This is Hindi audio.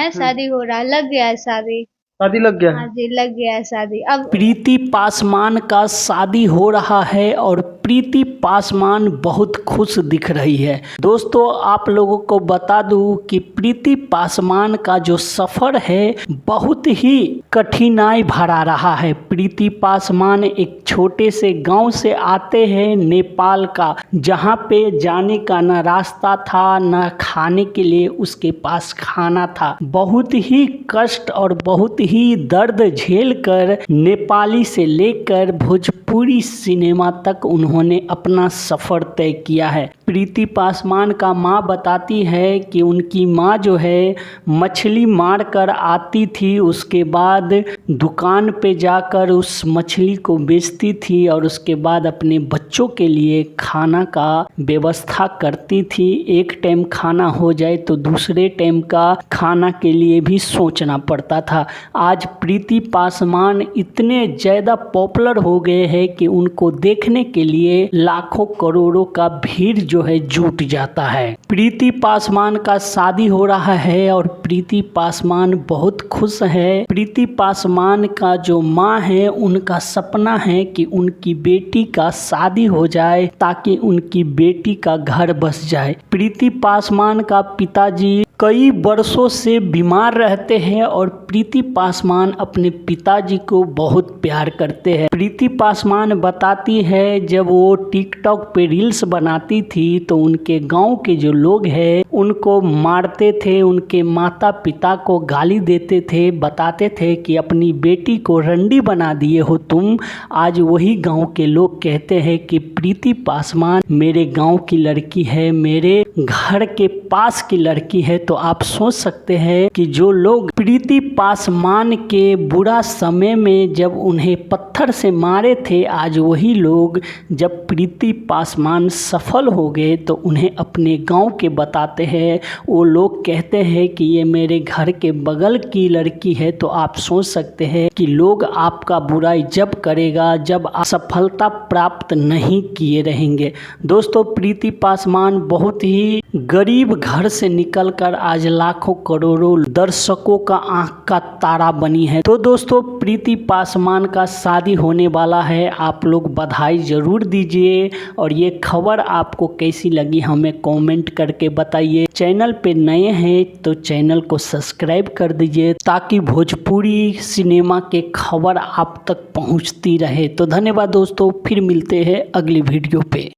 है, शादी हो रहा है, लग गया है शादी। शादी लग गया हाँ है। जी, लग गया है शादी। अब प्रीति पासवान का शादी हो रहा है और प्रीति पासवान बहुत खुश दिख रही है। दोस्तों आप लोगों को बता दूं कि प्रीति पासवान का जो सफ़र है बहुत ही कठिनाई भरा रहा है। प्रीति पासवान एक छोटे से गांव से आते हैं नेपाल का, जहां पे जाने का न रास्ता था न खाने के लिए उसके पास खाना था। बहुत ही कष्ट और बहुत ही दर्द झेल कर नेपाली से लेकर भोजपुरी सिनेमा तक उन्होंने अपना सफ़र तय किया है। प्रीति पासवान का माँ बताती है कि उनकी माँ जो है मछली मार कर आती थी, उसके बाद दुकान पे जाकर उस मछली को बेचती थी और उसके बाद अपने बच्चों के लिए खाना का व्यवस्था करती थी। एक टाइम खाना हो जाए तो दूसरे टाइम का खाना के लिए भी सोचना पड़ता था। आज प्रीति पासवान इतने ज़्यादा पॉपुलर हो गए हैं कि उनको देखने के लिए लाखों करोड़ों का भीड़ जो है जुट जाता है। प्रीति पासवान का शादी हो रहा है और प्रीति पासवान बहुत खुश है। प्रीति पासवान का जो माँ है उनका सपना है कि उनकी बेटी का शादी हो जाए ताकि उनकी बेटी का घर बस जाए। प्रीति पासवान का पिताजी कई वर्षों से बीमार रहते हैं और प्रीति पासवान अपने पिताजी को बहुत प्यार करते हैं। प्रीति पासवान बताती है जब वो टिकटॉक पे रील्स बनाती थी तो उनके गांव के जो लोग हैं उनको मारते थे, उनके माता पिता को गाली देते थे, बताते थे कि अपनी बेटी को रंडी बना दिए हो तुम। आज वही गांव के लोग कहते हैं कि प्रीति पासवान मेरे गांव की लड़की है, मेरे घर के पास की लड़की है। तो आप सोच सकते हैं कि जो लोग प्रीति पासवान के बुरा समय में जब उन्हें पत्थर से मारे थे, आज वही लोग जब प्रीति पासवान सफल हो गए तो उन्हें अपने गांव के बताते हैं। वो लोग कहते हैं कि ये मेरे घर के बगल की लड़की है। तो आप सोच सकते हैं कि लोग आपका बुराई जब करेगा जब आप सफलता प्राप्त नहीं किए रहेंगे। दोस्तों प्रीति पासवान बहुत ही गरीब घर से निकलकर आज लाखों करोड़ों दर्शकों का आंख का तारा बनी है। तो दोस्तों प्रीति पासवान का शादी होने वाला है, आप लोग बधाई जरूर दीजिए। और ये खबर आपको कैसी लगी हमें कमेंट करके बताइए। चैनल पे नए हैं तो चैनल को सब्सक्राइब कर दीजिए ताकि भोजपुरी सिनेमा के खबर आप तक पहुंचती रहे। तो धन्यवाद दोस्तों, फिर मिलते हैं अगली वीडियो पे।